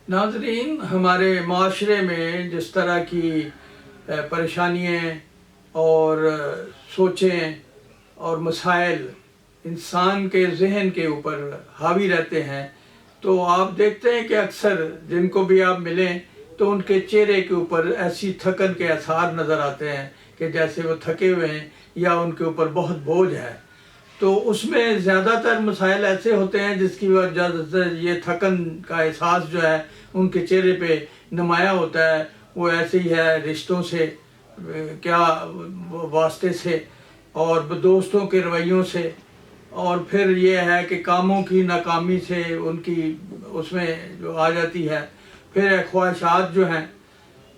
नाज़रीन, हमारे माशरे में जिस तरह की परेशानियाँ और सोचें और मसाइल इंसान के ज़हन के ऊपर हावी रहते हैं, तो आप देखते हैं कि अक्सर जिनको भी आप मिलें तो उनके चेहरे के ऊपर ऐसी थकन के आसार नज़र आते हैं कि जैसे वो थके हुए हैं या उनके ऊपर बहुत बोझ है। तो उसमें ज़्यादातर मसाइल ऐसे होते हैं जिसकी वजह से ये थकन का एहसास जो है उनके चेहरे पे नुमायाँ होता है। वो ऐसे ही है, रिश्तों से क्या वास्ते से और दोस्तों के रवैयों से, और फिर ये है कि कामों की नाकामी से उनकी उसमें जो आ जाती है। फिर ख्वाहिशात जो हैं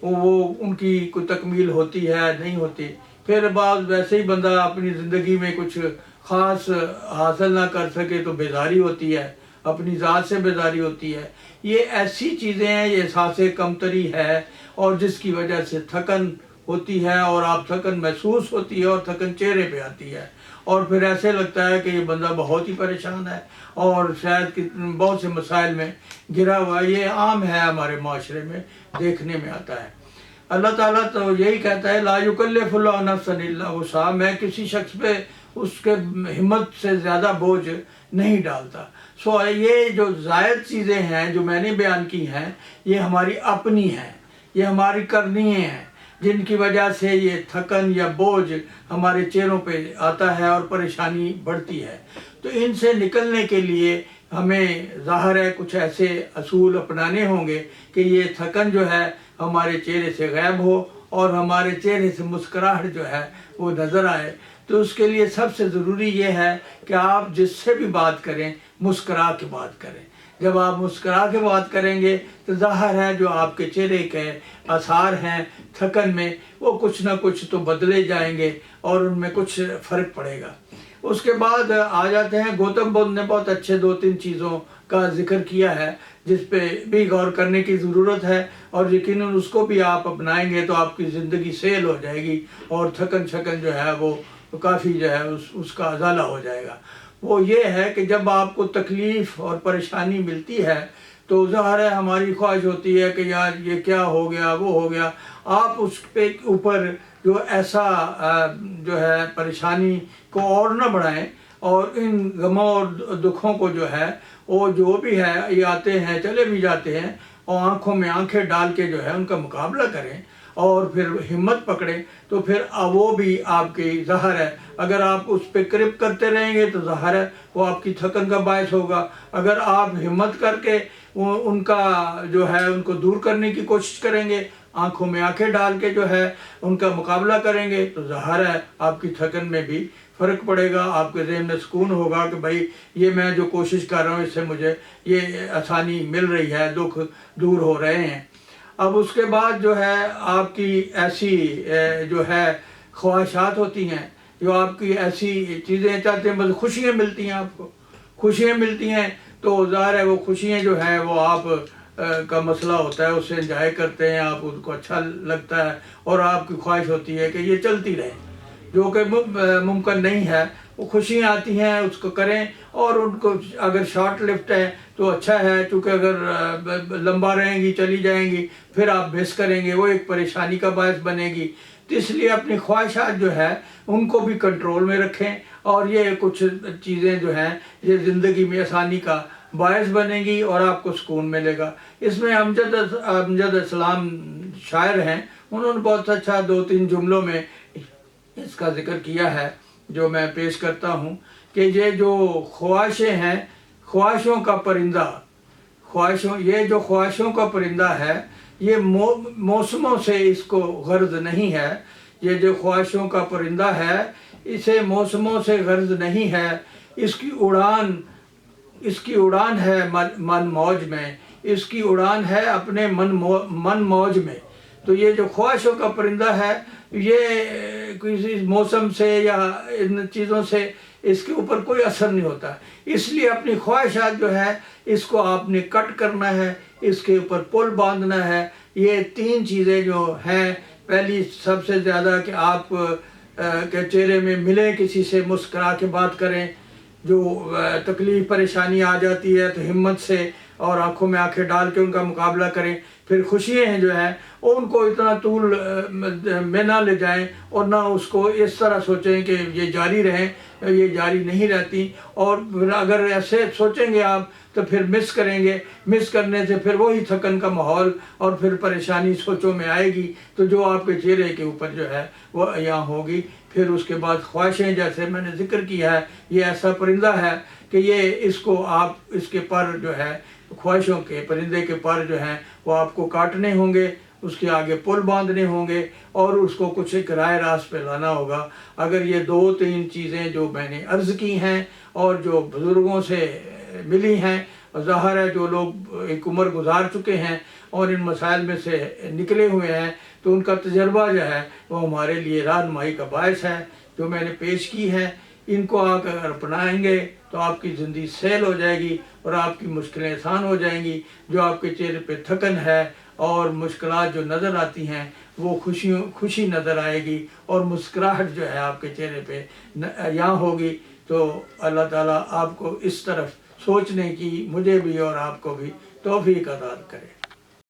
वो उनकी कोई तकमील होती है नहीं होती। फिर बाद वैसे ही बंदा अपनी ज़िंदगी में कुछ ख़ास हासिल ना कर सके तो बेजारी होती है, अपनी ज़ात से बेजारी होती है। ये ऐसी चीज़ें हैं, ये एहसास कमतरी है और जिसकी वजह से थकन होती है और आप थकन महसूस होती है और थकन चेहरे पे आती है और फिर ऐसे लगता है कि ये बंदा बहुत ही परेशान है और शायद कि बहुत से मसाइल में घिरा हुआ है। ये आम है, हमारे माशरे में देखने में आता है। अल्लाह ताला तो यही कहता है, ला युकल्लिफुल्लाहु नफ्सन इल्ला वुसअहा, मैं किसी शख्स पे उसके हिम्मत से ज़्यादा बोझ नहीं डालता। सो ये जो ज़ायद चीज़ें हैं जो मैंने बयान की हैं, ये हमारी अपनी हैं, ये हमारी करनी हैं, जिनकी वजह से ये थकन या बोझ हमारे चेहरों पे आता है और परेशानी बढ़ती है। तो इनसे निकलने के लिए हमें ज़ाहिर है कुछ ऐसे असूल अपनाने होंगे कि ये थकन जो है हमारे चेहरे से गायब हो और हमारे चेहरे से मुस्कुराहट जो है वो नज़र आए। तो उसके लिए सबसे ज़रूरी ये है कि आप जिससे भी बात करें मुस्कुरा के बात करें। जब आप मुस्कुरा के बात करेंगे तो ज़ाहिर है जो आपके चेहरे के आसार हैं थकन में वो कुछ ना कुछ तो बदले जाएंगे और उनमें कुछ फ़र्क पड़ेगा। उसके बाद आ जाते हैं, गौतम बुद्ध ने बहुत अच्छे 2-3 चीज़ों का जिक्र किया है जिस पे भी गौर करने की ज़रूरत है और यकीनन उसको भी आप अपनाएंगे तो आपकी ज़िंदगी सेल हो जाएगी और थकन शकन जो है वो काफ़ी जो है उसका अजाला हो जाएगा। वो ये है कि जब आपको तकलीफ़ और परेशानी मिलती है तो ज़ाहिर है हमारी ख्वाहिश होती है कि यार ये क्या हो गया, वो हो गया। आप उस पे ऊपर जो ऐसा जो है परेशानी को और न बढ़ाएं और इन गमों और दुखों को जो है वो जो भी है ये आते हैं चले भी जाते हैं और आँखों में आँखें डाल के जो है उनका मुकाबला करें और फिर हिम्मत पकड़ें। तो फिर वो भी आपकी ज़ाहिर है अगर आप उस पर क्रिप करते रहेंगे तो ज़ाहिर है वो आपकी थकन का बायस होगा। अगर आप हिम्मत करके उनका जो है उनको दूर करने की कोशिश करेंगे, आंखों में आंखें डाल के जो है उनका मुकाबला करेंगे तो ज़ाहिर है आपकी थकन में भी फ़र्क पड़ेगा। आपके ज़हन में सुकून होगा कि भाई ये मैं जो कोशिश कर रहा हूँ इससे मुझे ये आसानी मिल रही है, दुख दूर हो रहे हैं। अब उसके बाद जो है आपकी ऐसी जो है ख्वाहिशात होती हैं, जो आपकी ऐसी चीज़ें चाहते हैं, बस खुशियाँ मिलती हैं, आपको खुशियाँ मिलती हैं तो ज़ाहिर है वो खुशियाँ जो हैं वो आप का मसला होता है, उससे एंजॉय करते हैं, आप उनको अच्छा लगता है और आपकी ख्वाहिश होती है कि ये चलती रहे, जो कि मुमकिन नहीं है। वो खुशियाँ आती हैं उसको करें और उनको अगर शॉर्ट लिफ्ट है तो अच्छा है, क्योंकि अगर लंबा रहेंगी चली जाएंगी फिर आप मिस करेंगे, वो एक परेशानी का बायस बनेगी। तो इसलिए अपनी ख्वाहिशात जो है उनको भी कंट्रोल में रखें और ये कुछ चीज़ें जो हैं ये ज़िंदगी में आसानी का बायस बनेगी और आपको सुकून मिलेगा। इसमें अमजद इस्लाम शायर हैं, उन्होंने बहुत अच्छा 2-3 जुमलों में इसका जिक्र किया है जो मैं पेश करता हूँ कि ये जो ख्वाहिशें हैं, ख्वाहिशों का परिंदा, ये जो ख्वाहिशों का परिंदा है ये मौसमों से इसको गर्ज नहीं है। ये जो ख्वाहिशों का परिंदा है इसे मौसमों से गर्ज नहीं है, इसकी उड़ान है मन मौज में, इसकी उड़ान है अपने मन मौज में। तो ये जो ख्वाहिशों का परिंदा है ये किसी मौसम से या इन चीज़ों से इसके ऊपर कोई असर नहीं होता। इसलिए अपनी ख्वाहिशात जो है इसको आपने कट करना है, इसके ऊपर पुल बांधना है। ये 3 चीज़ें जो हैं, पहली सबसे ज़्यादा कि आप के चेहरे में मिलें, किसी से मुस्कुरा के बात करें। जो तकलीफ़ परेशानी आ जाती है तो हिम्मत से اور آنکھوں میں آنکھیں ڈال کے ان کا مقابلہ کریں. پھر خوشیاں ہیں جو ہیں ان کو اتنا طول میں نہ لے جائیں اور نہ اس کو اس طرح سوچیں کہ یہ جاری رہیں، یہ جاری نہیں رہتی. اور اگر ایسے سوچیں گے آپ تو پھر مس کریں گے، مس کرنے سے پھر وہی تھکن کا ماحول اور پھر پریشانی سوچوں میں آئے گی، تو جو آپ کے چہرے کے اوپر جو ہے وہ یہاں ہوگی. پھر اس کے بعد خواہشیں، جیسے میں نے ذکر کیا ہے، یہ ایسا پرندہ ہے کہ یہ اس کو آپ اس کے پر جو ہے خواہشوں کے پرندے کے پر جو ہیں وہ آپ کو کاٹنے ہوں گے، اس کے آگے پل باندھنے ہوں گے اور اس کو کچھ ایک راہ راست پہ لانا ہوگا. اگر یہ 2-3 چیزیں جو میں نے عرض کی ہیں اور جو بزرگوں سے ملی ہیں، ظاہر ہے جو لوگ ایک عمر گزار چکے ہیں اور ان مسائل میں سے نکلے ہوئے ہیں، تو ان کا تجربہ جو ہے وہ ہمارے لیے رہنمائی کا باعث ہے. جو میں نے پیش کی ہے ان کو آپ اگر اپنائیں گے تو آپ کی زندگی سہل ہو جائے گی اور آپ کی مشکلیں آسان ہو جائیں گی. جو آپ کے چہرے پہ تھکن ہے اور مشکلات جو نظر آتی ہیں وہ خوشی نظر آئے گی اور مسکراہٹ جو ہے آپ کے چہرے پہ یہاں ہوگی. تو اللہ تعالیٰ آپ کو اس طرف سوچنے کی مجھے بھی اور آپ کو بھی توفیق عطا کرے.